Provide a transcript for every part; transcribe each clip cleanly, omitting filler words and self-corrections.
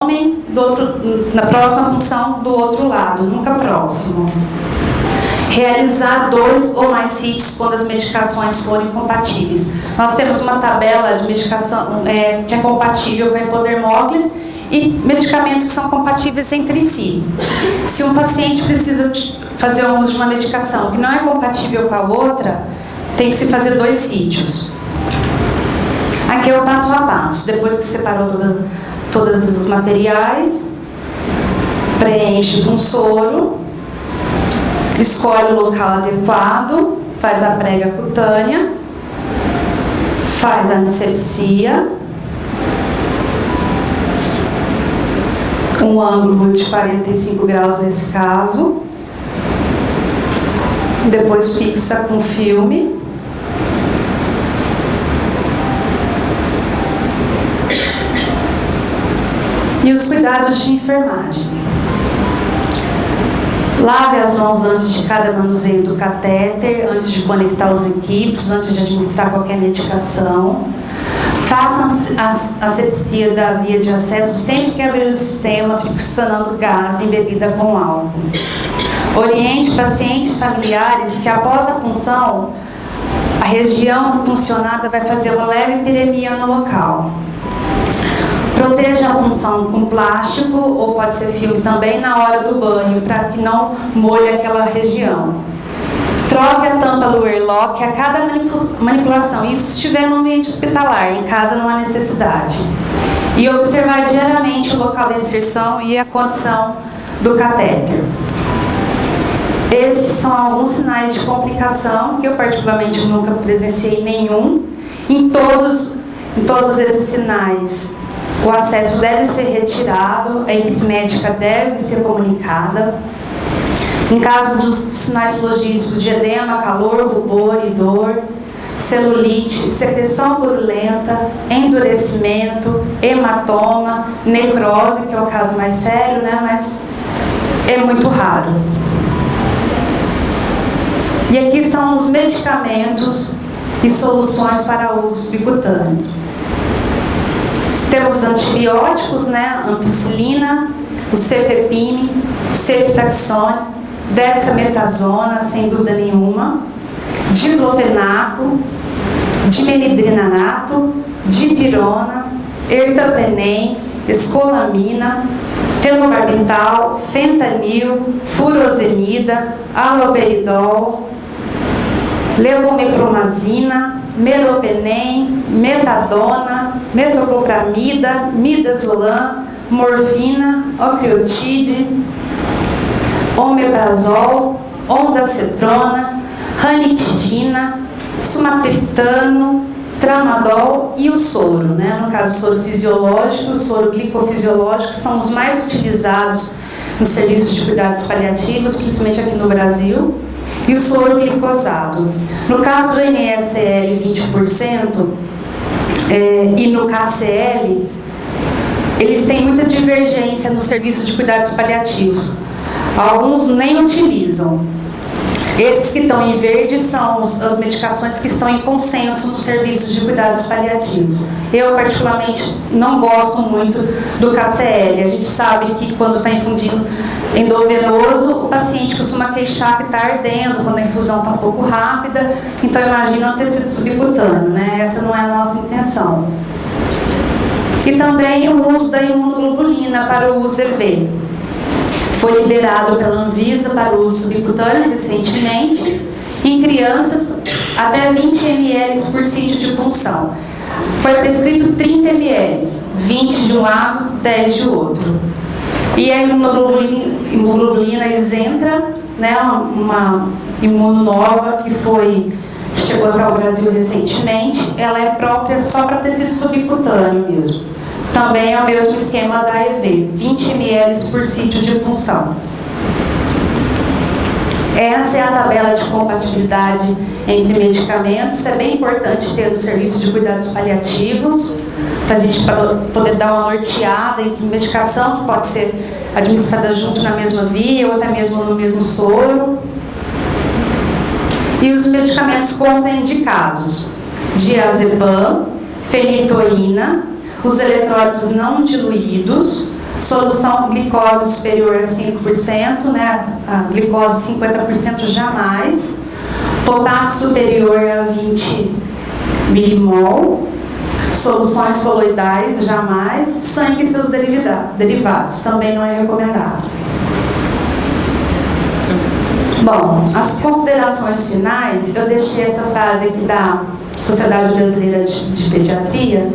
abdômen, na próxima punção do outro lado, nunca próximo. Realizar 2 ou mais sítios quando as medicações forem compatíveis. Nós temos uma tabela de medicação que é compatível com a hipodermóclise e medicamentos que são compatíveis entre si. Se um paciente precisa fazer o uso de uma medicação que não é compatível com a outra, tem que se fazer 2 sítios. Aqui é o passo a passo. Depois que separou todos os materiais, preenche com soro, escolhe o local adequado, faz a prega cutânea, faz a antisepsia, um ângulo de 45 graus nesse caso, depois fixa com filme, e os cuidados de enfermagem. Lave as mãos antes de cada manuseio do catéter, antes de conectar os equipos, antes de administrar qualquer medicação. Faça a asepsia da via de acesso sempre que abrir o sistema, friccionando gás em bebida com álcool. Oriente pacientes familiares que após a punção, a região puncionada vai fazer uma leve piremia no local. Proteja a punção com plástico, ou pode ser filme também, na hora do banho, para que não molhe aquela região. Troque a tampa do airlock a cada manipulação, isso se estiver no ambiente hospitalar, em casa não há necessidade. E observar diariamente o local da inserção e a condição do catéter. Esses são alguns sinais de complicação, que eu particularmente nunca presenciei nenhum. Em todos esses sinais, o acesso deve ser retirado, a equipe médica deve ser comunicada. Em caso dos sinais logísticos de edema, calor, rubor e dor, celulite, secreção purulenta, endurecimento, hematoma, necrose, que é o caso mais sério, né, mas é muito raro. E aqui são os medicamentos e soluções para uso subcutâneo. Temos antibióticos, né? Ampicilina, o cefepime, ceftaxone, dexametasona, sem dúvida nenhuma, diclofenaco, dimenidrinato, dipirona, ertapenem, escolamina, fenobarbital, fentanil, furosemida, haloperidol, levomepromazina, meropenem, metadona, metoclopramida, midazolam, morfina, octreotide, omeprazol, ondansetrona, ranitidina, sumatriptano, tramadol e o soro, né? No caso, o soro fisiológico, o soro glicofisiológico são os mais utilizados nos serviços de cuidados paliativos, principalmente aqui no Brasil, e o soro glicosado. No caso do NSL 20% e no KCL, eles têm muita divergência no serviço de cuidados paliativos. Alguns nem utilizam. Esses que estão em verde são as medicações que estão em consenso nos serviços de cuidados paliativos. Eu, particularmente, não gosto muito do KCL. A gente sabe que quando está infundindo endovenoso, o paciente costuma queixar que está ardendo quando a infusão está um pouco rápida. Então, imagina um tecido subcutâneo, né? Essa não é a nossa intenção. E também o uso da imunoglobulina para o uso EV. Foi liberado pela Anvisa para o uso subcutâneo recentemente, em crianças até 20 ml por sítio de punção. Foi prescrito 30 ml, 20 de um lado, 10 de outro. E a imunoglobulina Hizentra, né, uma imuno nova que chegou até o Brasil recentemente, ela é própria só para tecido subcutâneo mesmo. Também é o mesmo esquema da EV, 20 ml por sítio de punção. Essa é a tabela de compatibilidade entre medicamentos. É bem importante ter no serviço de cuidados paliativos, para a gente poder dar uma norteada em medicação que pode ser administrada junto na mesma via ou até mesmo no mesmo soro. E os medicamentos contraindicados: diazepam, fenitoína, os eletrólitos não diluídos, Solução glicose superior a 5%, né? A glicose 50% jamais. Potássio superior a 20 milimol. Soluções coloidais jamais. Sangue e seus derivados também não é recomendado. Bom, as considerações finais, eu deixei essa frase aqui da Sociedade Brasileira de Pediatria.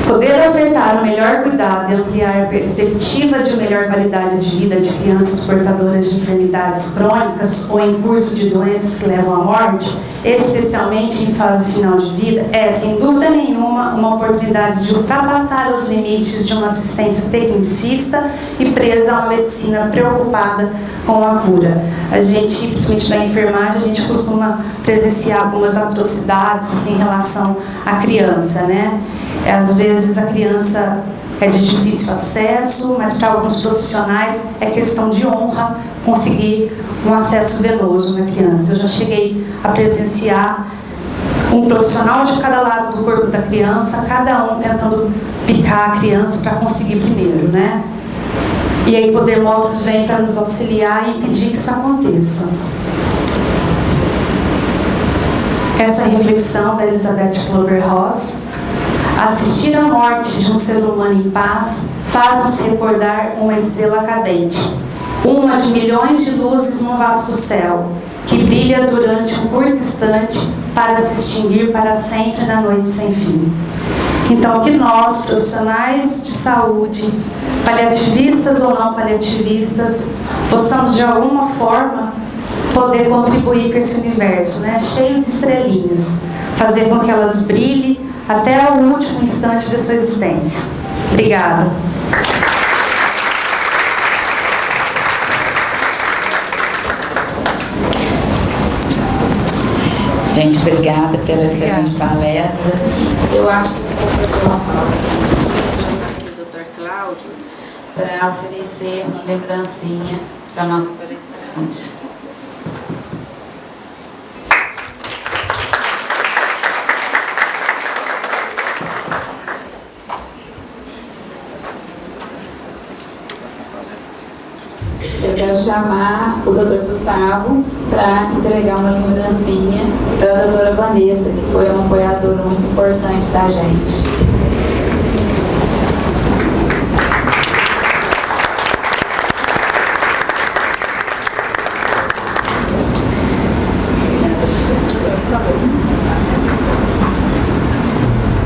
Poder ofertar o melhor cuidado e ampliar a perspectiva de melhor qualidade de vida de crianças portadoras de enfermidades crônicas ou em curso de doenças que levam à morte, especialmente em fase final de vida, é, sem dúvida nenhuma, uma oportunidade de ultrapassar os limites de uma assistência tecnicista e presa a uma medicina preocupada com a cura. A gente, principalmente na enfermagem, a gente costuma presenciar algumas atrocidades assim, em relação à criança, né? Às vezes a criança é de difícil acesso, mas para alguns profissionais é questão de honra conseguir um acesso venoso na criança. Eu já cheguei a presenciar um profissional de cada lado do corpo da criança, cada um tentando picar a criança para conseguir primeiro, né? E aí Poder Motos vem para nos auxiliar e impedir que isso aconteça. Essa reflexão da Elizabeth Kübler-Ross: assistir à morte de um ser humano em paz faz-nos recordar uma estrela cadente, uma de milhões de luzes no vasto céu, que brilha durante um curto instante para se extinguir para sempre na noite sem fim. Então, que nós, profissionais de saúde, paliativistas ou não paliativistas, possamos de alguma forma poder contribuir com esse universo, né, cheio de estrelinhas, fazer com que elas brilhem até o último instante de sua existência. Obrigada. Gente, obrigada pela excelente palestra. Eu acho que eu vou falar aqui do Dr. Cláudio para oferecer uma lembrancinha para a nossa palestrante. Eu quero chamar o Dr. Gustavo para entregar uma lembrancinha para a doutora Vanessa, que foi uma apoiadora muito importante da gente.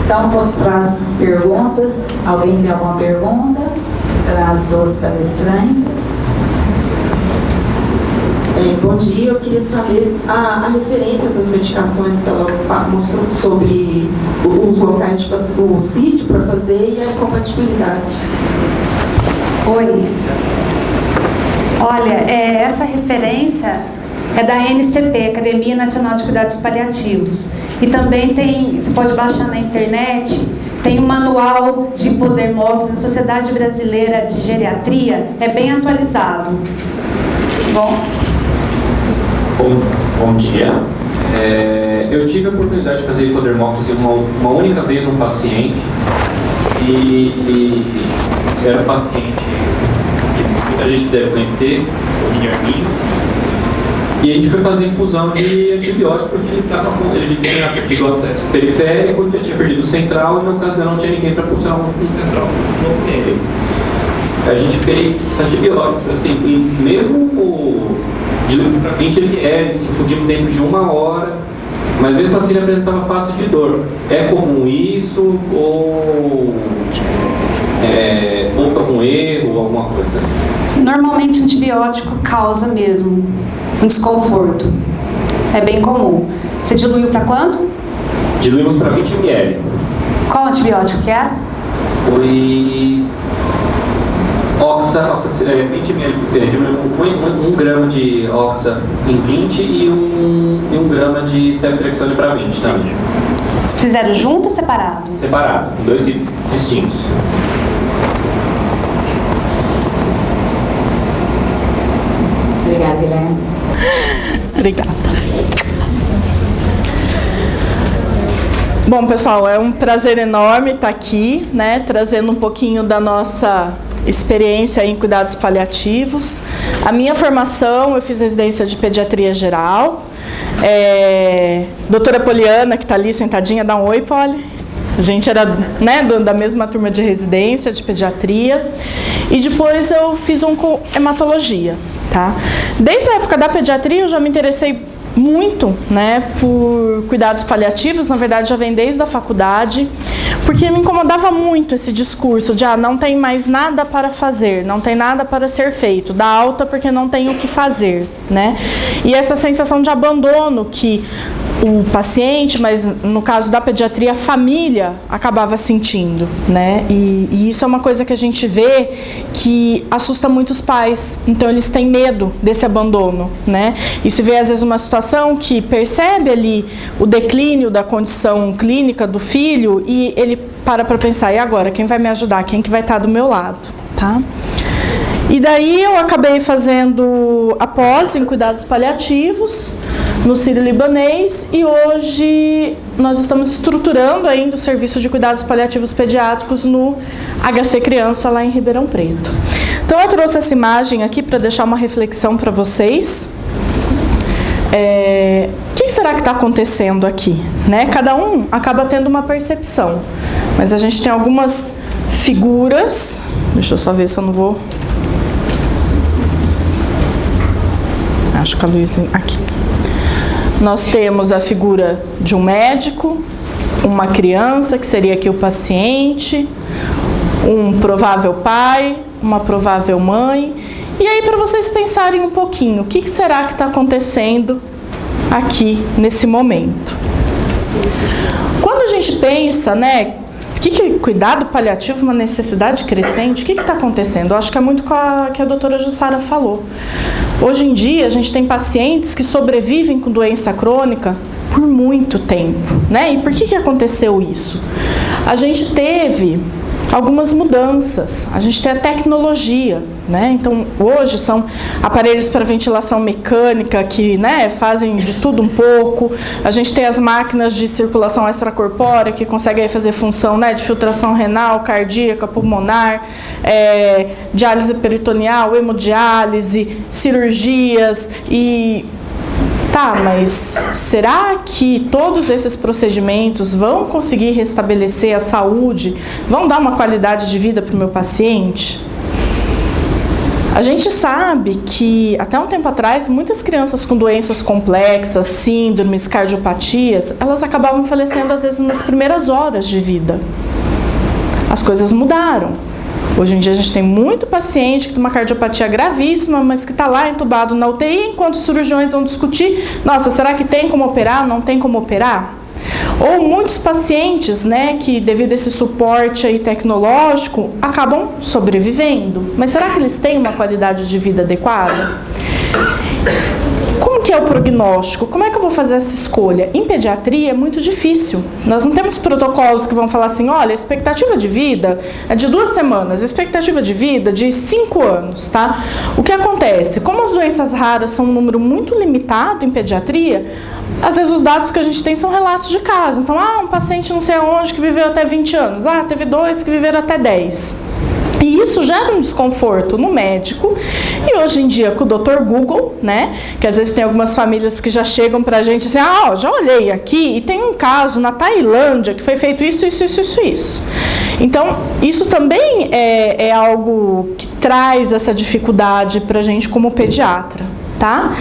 Então, vamos para as perguntas. Alguém tem alguma pergunta para as duas palestrantes? Bom dia, eu queria saber a referência das medicações que ela mostrou sobre os locais, o sítio para fazer e a compatibilidade. Oi. Olha, essa referência é da ANCP, Academia Nacional de Cuidados Paliativos. E também tem, você pode baixar na internet, tem um manual de Poder Motos da Sociedade Brasileira de Geriatria, é bem atualizado. Bom? Bom dia. Eu tive a oportunidade de fazer hipodermólise uma única vez um paciente e era um paciente que muita gente deve conhecer, o Guilherminho, e a gente foi fazer infusão de antibiótico porque ele tinha antibiótico periférico, já tinha perdido o central e na ocasião não tinha ninguém para funcionar no central. Não teve. A gente fez antibióticos, assim, e mesmo de 20 ml, infundimos dentro de 1 hora, mas mesmo assim ele apresentava face de dor. É comum isso ou houve algum erro ou alguma coisa? Normalmente antibiótico causa mesmo um desconforto. É bem comum. Você diluiu para quanto? Diluímos para 20 ml. Qual antibiótico que era? Foi Oxa 20 ml, 1 grama de Oxa em 20 e 1 grama de ceftriaxone para 20 também. Vocês fizeram junto ou separado? Separado, em 2 ciclos distintos. Obrigada, Guilherme. Obrigada. Bom, pessoal, é um prazer enorme estar aqui, né, trazendo um pouquinho da nossa experiência em cuidados paliativos. A minha formação, eu fiz residência de pediatria geral. Doutora Poliana, que está ali sentadinha, dá um oi, Poli. A gente era, né, da mesma turma de residência de pediatria. E depois eu fiz com hematologia, tá? Desde a época da pediatria eu já me interessei muito, né, por cuidados paliativos. Na verdade, já vem desde a faculdade, porque me incomodava muito esse discurso de não tem mais nada para fazer, não tem nada para ser feito, dá alta porque não tem o que fazer, né? E essa sensação de abandono que o paciente, mas no caso da pediatria, a família acabava sentindo, né? E isso é uma coisa que a gente vê que assusta muito os pais. Então, eles têm medo desse abandono, né? E se vê, às vezes, uma situação que percebe ali o declínio da condição clínica do filho e ele para pensar, e agora? Quem vai me ajudar? Quem que vai estar do meu lado, tá? E daí eu acabei fazendo a pós em cuidados paliativos no Sírio-Libanês e hoje nós estamos estruturando ainda o serviço de cuidados paliativos pediátricos no HC Criança lá em Ribeirão Preto. Então eu trouxe essa imagem aqui para deixar uma reflexão para vocês. O que será que está acontecendo aqui? Né? Cada um acaba tendo uma percepção, mas a gente tem algumas figuras. Deixa eu só ver se eu não vou... Acho que a Luizinha... Aqui. Nós temos a figura de um médico, uma criança, que seria aqui o paciente, um provável pai, uma provável mãe. E aí, para vocês pensarem um pouquinho, o que será que está acontecendo aqui, nesse momento? Quando a gente pensa, né, que cuidado paliativo é uma necessidade crescente, o que está acontecendo? Eu acho que é muito com que a doutora Jussara falou. Hoje em dia, a gente tem pacientes que sobrevivem com doença crônica por muito tempo, né? E por que aconteceu isso? A gente teve algumas mudanças, a gente tem a tecnologia, né? Então, hoje são aparelhos para ventilação mecânica que, né, fazem de tudo um pouco. A gente tem as máquinas de circulação extracorpórea que conseguem fazer função, né, de filtração renal, cardíaca, pulmonar, diálise peritoneal, hemodiálise, cirurgias e... Tá, mas será que todos esses procedimentos vão conseguir restabelecer a saúde? Vão dar uma qualidade de vida para o meu paciente? A gente sabe que, até um tempo atrás, muitas crianças com doenças complexas, síndromes, cardiopatias, elas acabavam falecendo, às vezes, nas primeiras horas de vida. As coisas mudaram. Hoje em dia a gente tem muito paciente que tem uma cardiopatia gravíssima, mas que está lá entubado na UTI, enquanto os cirurgiões vão discutir, nossa, será que tem como operar, não tem como operar? Ou muitos pacientes, né, que devido a esse suporte aí tecnológico, acabam sobrevivendo. Mas será que eles têm uma qualidade de vida adequada? Como que é o prognóstico? Como é que eu vou fazer essa escolha? Em pediatria é muito difícil. Nós não temos protocolos que vão falar assim, olha, a expectativa de vida é de 2 semanas, a expectativa de vida de 5 anos, tá? O que acontece? Como as doenças raras são um número muito limitado em pediatria, às vezes os dados que a gente tem são relatos de caso. Então, um paciente não sei aonde que viveu até 20 anos, teve 2 que viveram até 10. E isso gera um desconforto no médico. E hoje em dia, com o Dr. Google, né, que às vezes tem algumas famílias que já chegam pra gente assim, já olhei aqui e tem um caso na Tailândia que foi feito isso. Então, isso também é algo que traz essa dificuldade pra gente como pediatra, tá?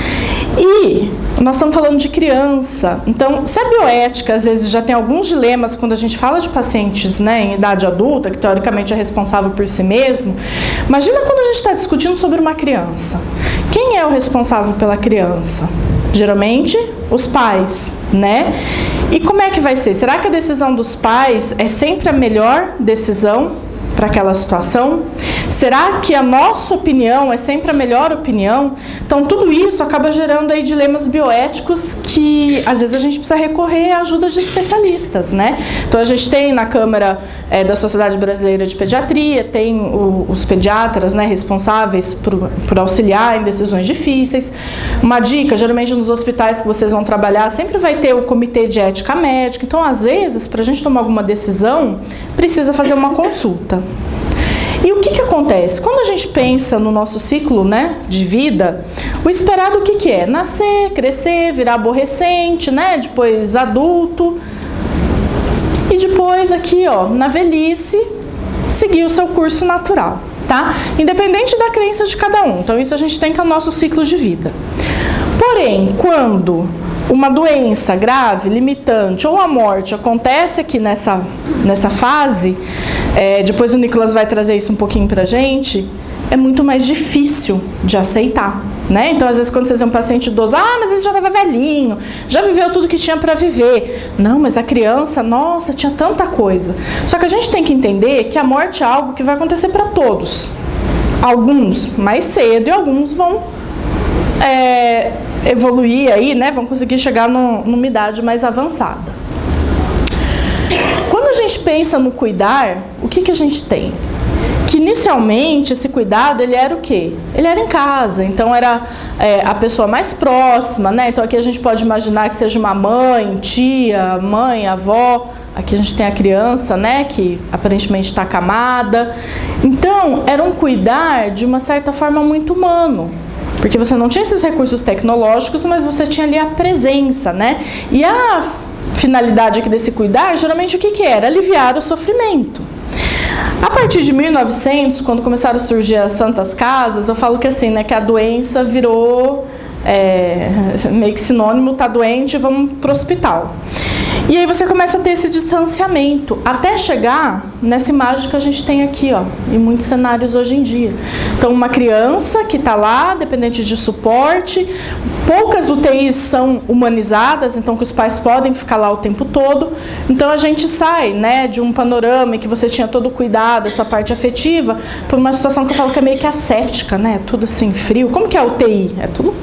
E nós estamos falando de criança, então se a bioética às vezes já tem alguns dilemas quando a gente fala de pacientes, né, em idade adulta, que teoricamente é responsável por si mesmo, imagina quando a gente está discutindo sobre uma criança. Quem é o responsável pela criança? Geralmente, os pais, né? E como é que vai ser? Será que a decisão dos pais é sempre a melhor decisão para aquela situação? Será que a nossa opinião é sempre a melhor opinião? Então, tudo isso acaba gerando aí dilemas bioéticos que, às vezes, a gente precisa recorrer à ajuda de especialistas, né? Então, a gente tem na Câmara da Sociedade Brasileira de Pediatria, tem os pediatras, né, responsáveis por auxiliar em decisões difíceis. Uma dica, geralmente nos hospitais que vocês vão trabalhar, sempre vai ter o Comitê de Ética Médica. Então, às vezes, para a gente tomar alguma decisão, precisa fazer uma consulta. E o que acontece? Quando a gente pensa no nosso ciclo, né, de vida, o esperado o que é? Nascer, crescer, virar aborrecente, né, depois adulto, e depois aqui, ó, na velhice, seguir o seu curso natural, tá? Independente da crença de cada um. Então isso a gente tem que é o nosso ciclo de vida. Porém, quando uma doença grave, limitante ou a morte acontece aqui nessa fase, depois o Nicolas vai trazer isso um pouquinho pra gente, é muito mais difícil de aceitar, né? Então, às vezes, quando você vê um paciente idoso, mas ele já estava velhinho, já viveu tudo que tinha para viver. Não, mas a criança, nossa, tinha tanta coisa. Só que a gente tem que entender que a morte é algo que vai acontecer para todos. Alguns mais cedo e alguns vão evoluir aí, né? Vão conseguir chegar numa idade mais avançada. Quando a gente pensa no cuidar, o que a gente tem? Que inicialmente esse cuidado, ele era o quê? Ele era em casa, então era a pessoa mais próxima, né? Então aqui a gente pode imaginar que seja uma mãe, tia, mãe, avó. Aqui a gente tem a criança, né? Que aparentemente está acamada. Então era um cuidar de uma certa forma muito humano. Porque você não tinha esses recursos tecnológicos, mas você tinha ali a presença, né? E a finalidade aqui desse cuidar, geralmente o que era? Aliviar o sofrimento. A partir de 1900, quando começaram a surgir as santas casas, eu falo que assim, né, que a doença virou meio que sinônimo, tá doente, vamos pro hospital. E aí você começa a ter esse distanciamento, até chegar nessa imagem que a gente tem aqui, ó, em muitos cenários hoje em dia. Então, uma criança que está lá, dependente de suporte, poucas UTIs são humanizadas, então que os pais podem ficar lá o tempo todo. Então, a gente sai, né, de um panorama em que você tinha todo o cuidado, essa parte afetiva, para uma situação que eu falo que é meio que ascética, né, tudo assim, frio. Como que é a UTI? É tudo...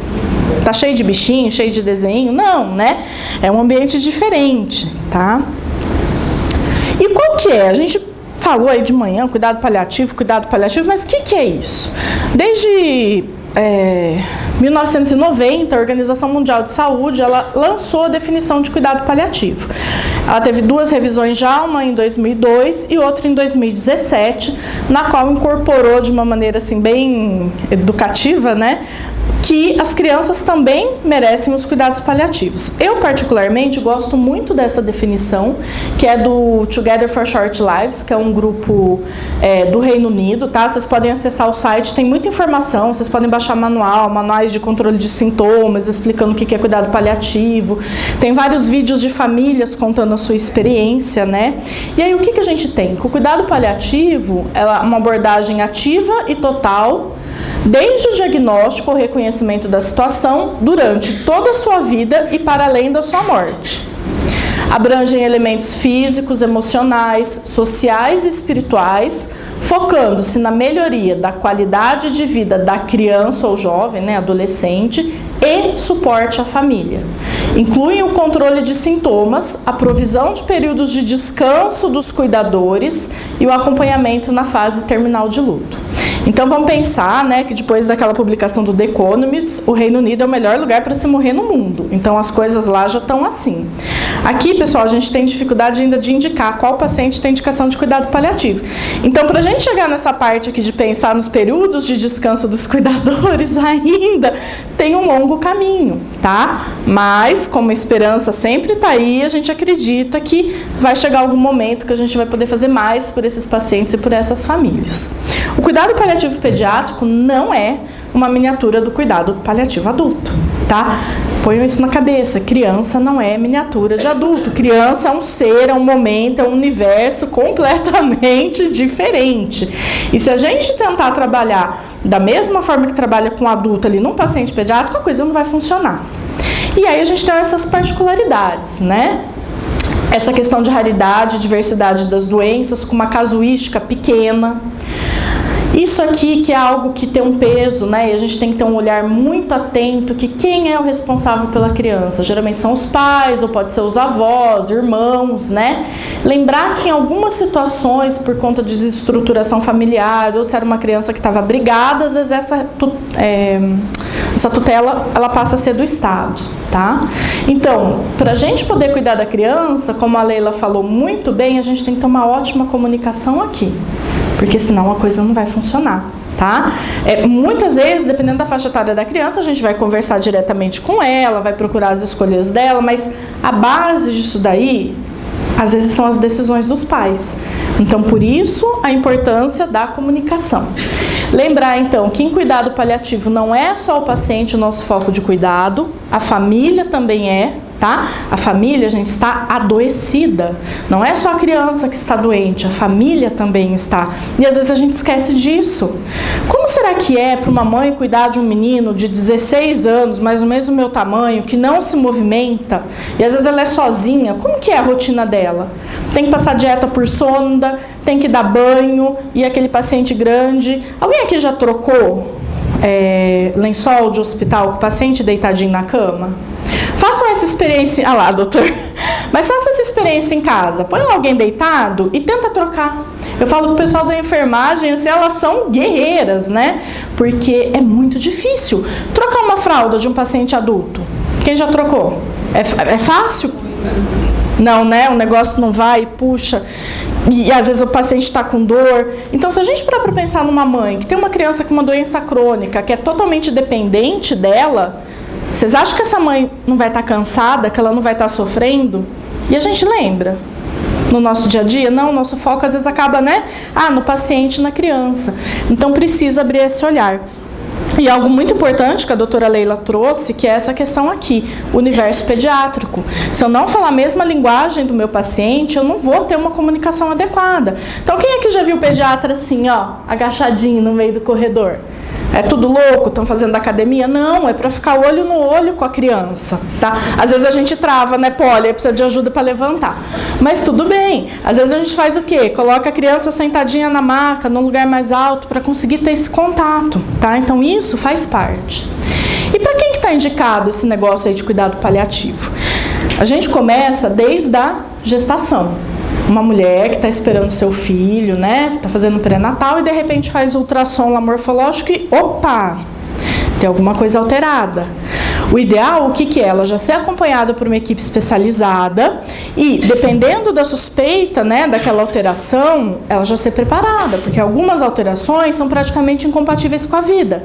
Tá cheio de bichinho, cheio de desenho? Não, né? É um ambiente diferente, tá? E qual que é? A gente falou aí de manhã, cuidado paliativo, mas o que é isso? Desde 1990, a Organização Mundial de Saúde, ela lançou a definição de cuidado paliativo. Ela teve 2 revisões já, uma em 2002 e outra em 2017, na qual incorporou de uma maneira assim bem educativa, né, que as crianças também merecem os cuidados paliativos. Eu, particularmente, gosto muito dessa definição, que é do Together for Short Lives, que é um grupo do Reino Unido, tá? Vocês podem acessar o site, tem muita informação, vocês podem baixar manuais de controle de sintomas, explicando o que é cuidado paliativo. Tem vários vídeos de famílias contando a sua experiência, né? E aí, o que a gente tem? Que o cuidado paliativo é uma abordagem ativa e total, desde o diagnóstico ou reconhecimento da situação, durante toda a sua vida e para além da sua morte. Abrangem elementos físicos, emocionais, sociais e espirituais, focando-se na melhoria da qualidade de vida da criança ou jovem, né, adolescente, e suporte à família. Incluem o controle de sintomas, a provisão de períodos de descanso dos cuidadores e o acompanhamento na fase terminal de luto. Então vamos pensar, né, que depois daquela publicação do The Economist, o Reino Unido é o melhor lugar para se morrer no mundo. Então as coisas lá já estão assim. Aqui, pessoal, a gente tem dificuldade ainda de indicar qual paciente tem indicação de cuidado paliativo. Então, para a gente chegar nessa parte aqui de pensar nos períodos de descanso dos cuidadores, ainda tem um longo caminho, tá? Mas, como a esperança sempre está aí, a gente acredita que vai chegar algum momento que a gente vai poder fazer mais por esses pacientes e por essas famílias. O cuidado paliativo pediátrico não é uma miniatura do cuidado paliativo adulto, tá? Ponham isso na cabeça, criança não é miniatura de adulto, criança é um ser, é um momento, é um universo completamente diferente. E se a gente tentar trabalhar da mesma forma que trabalha com adulto ali num paciente pediátrico, a coisa não vai funcionar. E aí a gente tem essas particularidades, né? Essa questão de raridade, diversidade das doenças, com uma casuística pequena. Isso aqui que é algo que tem um peso, né? E a gente tem que ter um olhar muito atento que quem é o responsável pela criança? Geralmente são os pais, ou pode ser os avós, irmãos, né? Lembrar que em algumas situações, por conta de desestruturação familiar, ou se era uma criança que estava abrigada, às vezes essa tutela, ela passa a ser do Estado, tá? Então, para a gente poder cuidar da criança, como a Leila falou muito bem, a gente tem que ter uma ótima comunicação aqui. porque senão a coisa não vai funcionar. Tá? Muitas vezes, dependendo da faixa etária da criança, a gente vai conversar diretamente com ela, vai procurar as escolhas dela, mas a base disso daí, às vezes, são as decisões dos pais. Então, por isso, a importância da comunicação. Lembrar, então, que em cuidado paliativo não é só o paciente o nosso foco de cuidado, a família também é, tá? A família, gente, está adoecida. Não é só a criança que está doente, a família também está. E às vezes a gente esquece disso. Como será que é para uma mãe cuidar de um menino de 16 anos, mais ou menos do meu tamanho, que não se movimenta, e às vezes ela é sozinha? Como que é a rotina dela? Tem que passar dieta por sonda, tem que dar banho, e aquele paciente grande. Alguém aqui já trocou lençol de hospital com o paciente deitadinho na cama? Façam essa experiência... Ah lá, doutor. Mas faça essa experiência em casa. Põe lá alguém deitado e tenta trocar. Eu falo que o pessoal da enfermagem, assim, elas são guerreiras, né? Porque é muito difícil. Trocar uma fralda de um paciente adulto. Quem já trocou? É fácil? Não, né? O negócio não vai, puxa. E às vezes o paciente está com dor. Então, se a gente parar para pensar numa mãe que tem uma criança com uma doença crônica, que é totalmente dependente dela... Vocês acham que essa mãe não vai estar cansada, que ela não vai estar sofrendo? E a gente lembra? No nosso dia a dia? Não, o nosso foco às vezes acaba, né? No paciente, na criança. Então precisa abrir esse olhar. E algo muito importante que a doutora Leila trouxe, que é essa questão aqui, o universo pediátrico. Se eu não falar a mesma linguagem do meu paciente, eu não vou ter uma comunicação adequada. Então quem aqui já viu o pediatra assim, ó, agachadinho no meio do corredor? É tudo louco? Estão fazendo academia? Não, é para ficar olho no olho com a criança, tá? Às vezes a gente trava, né, Poli? Precisa de ajuda para levantar. Mas tudo bem. Às vezes a gente faz o quê? Coloca a criança sentadinha na maca, num lugar mais alto, para conseguir ter esse contato, tá? Então isso faz parte. E para quem que está indicado esse negócio aí de cuidado paliativo? A gente começa desde a gestação. Uma mulher que está esperando seu filho, né? Está fazendo pré-natal e de repente faz ultrassom lá morfológico e opa! Tem alguma coisa alterada. O ideal, o que é? Ela já ser acompanhada por uma equipe especializada e, dependendo da suspeita, né, daquela alteração, ela já ser preparada, porque algumas alterações são praticamente incompatíveis com a vida.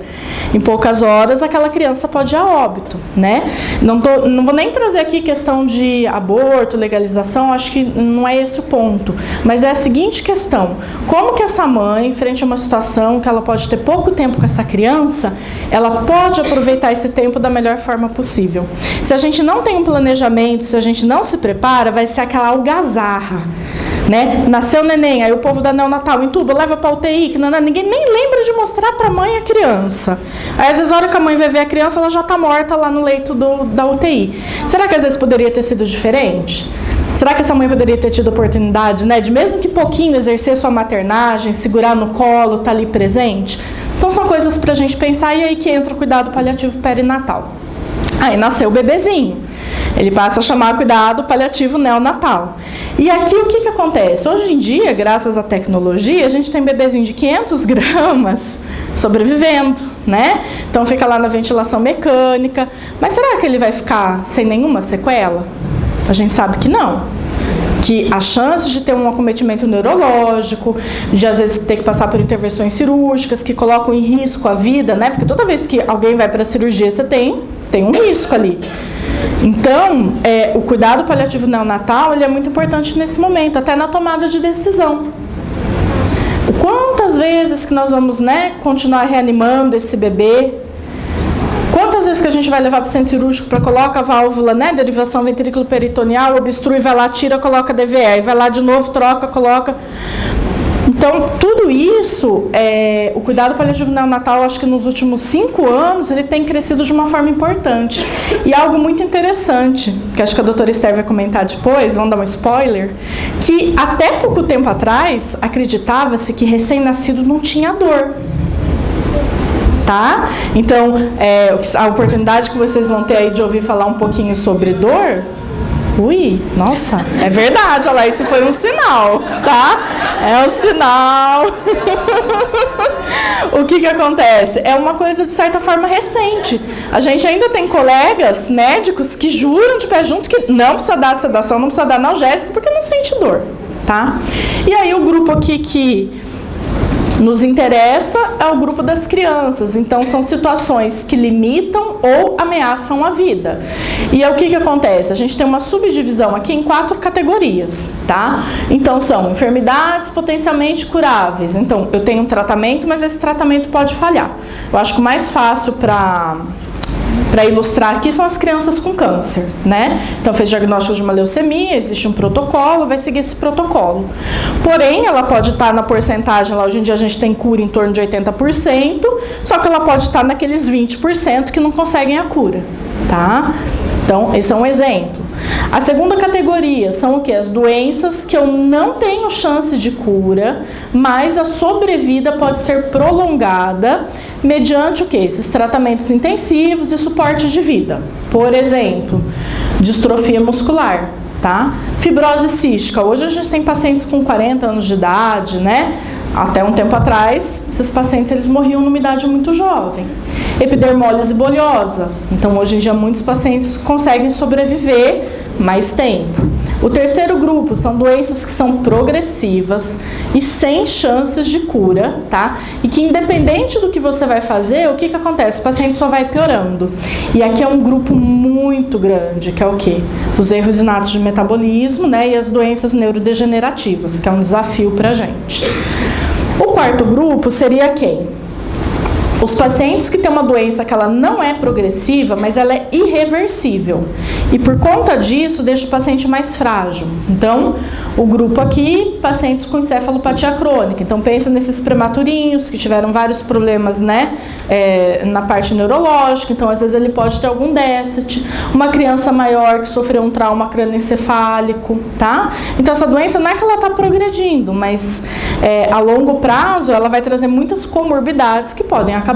Em poucas horas, aquela criança pode ir a óbito, né? Não vou nem trazer aqui questão de aborto, legalização, acho que não é esse o ponto. Mas é a seguinte questão: como que essa mãe, frente a uma situação que ela pode ter pouco tempo com essa criança, ela pode aproveitar esse tempo da melhor forma possível? Se a gente não tem um planejamento, se a gente não se prepara, vai ser aquela algazarra, né? Nasceu o neném, aí o povo da neonatal entuba, leva para UTI, que ninguém nem lembra de mostrar para a mãe a criança. Aí às vezes a hora que a mãe vai ver a criança, ela já está morta lá no leito da UTI. Será que às vezes poderia ter sido diferente? Será que essa mãe poderia ter tido oportunidade, né, de mesmo que pouquinho exercer sua maternagem, segurar no colo, estar ali presente? Então são coisas para a gente pensar, e aí que entra o cuidado paliativo perinatal. Aí nasceu o bebezinho, ele passa a chamar cuidado paliativo neonatal. E aqui o que acontece? Hoje em dia, graças à tecnologia, a gente tem bebezinho de 500 gramas sobrevivendo, né? Então fica lá na ventilação mecânica. Mas será que ele vai ficar sem nenhuma sequela? A gente sabe que não. Que a chance de ter um acometimento neurológico, de às vezes ter que passar por intervenções cirúrgicas que colocam em risco a vida, né? Porque toda vez que alguém vai para a cirurgia, você tem um risco ali. Então, o cuidado paliativo neonatal, ele é muito importante nesse momento, até na tomada de decisão. Quantas vezes que nós vamos, né, continuar reanimando esse bebê? Quantas vezes que a gente vai levar para o centro cirúrgico para colocar a válvula, né, derivação ventrículo-peritoneal, obstrui, vai lá, tira, coloca DVE, aí vai lá de novo, troca, coloca. Então, tudo isso, o cuidado paliativo neonatal, acho que nos últimos 5 anos, ele tem crescido de uma forma importante. E algo muito interessante, que acho que a doutora Esther vai comentar depois, vamos dar um spoiler, que até pouco tempo atrás, acreditava-se que recém-nascido não tinha dor. Tá? Então, a oportunidade que vocês vão ter aí de ouvir falar um pouquinho sobre dor, nossa, é verdade, olha lá, isso foi um sinal, tá? É um sinal. O que acontece? É uma coisa, de certa forma, recente. A gente ainda tem colegas médicos que juram de pé junto que não precisa dar sedação, não precisa dar analgésico, porque não sente dor, tá? E aí o grupo aqui que Nos interessa é o grupo das crianças, então são situações que limitam ou ameaçam a vida. E é o que acontece? A gente tem uma subdivisão aqui em 4 categorias, tá? Então são enfermidades potencialmente curáveis. Então eu tenho um tratamento, mas esse tratamento pode falhar. Eu acho que o mais fácil para ilustrar aqui são as crianças com câncer, né? Então fez diagnóstico de uma leucemia, existe um protocolo, vai seguir esse protocolo. Porém, ela pode estar na porcentagem, lá hoje em dia a gente tem cura em torno de 80%, só que ela pode estar naqueles 20% que não conseguem a cura, tá? Então, esse é um exemplo. A segunda categoria são o quê? As doenças que eu não tenho chance de cura, mas a sobrevida pode ser prolongada mediante o quê? Esses tratamentos intensivos e suporte de vida. Por exemplo, distrofia muscular, tá? Fibrose cística. Hoje a gente tem pacientes com 40 anos de idade, né? Até um tempo atrás, esses pacientes eles morriam numa idade muito jovem. Epidermólise bolhosa. Então, hoje em dia, muitos pacientes conseguem sobreviver mais tempo. O terceiro grupo são doenças que são progressivas e sem chances de cura, tá? E que independente do que você vai fazer, o que acontece? O paciente só vai piorando. E aqui é um grupo muito grande, que é o quê? Os erros inatos de metabolismo, né? E as doenças neurodegenerativas, que é um desafio pra gente. O quarto grupo seria quem? Os pacientes que têm uma doença que ela não é progressiva, mas ela é irreversível. E por conta disso, deixa o paciente mais frágil. Então, o grupo aqui, pacientes com encefalopatia crônica. Então, pensa nesses prematurinhos que tiveram vários problemas, né, na parte neurológica. Então, às vezes, ele pode ter algum déficit. Uma criança maior que sofreu um trauma crânioencefálico, tá? Então, essa doença não é que ela está progredindo, mas a longo prazo, ela vai trazer muitas comorbidades que podem acabar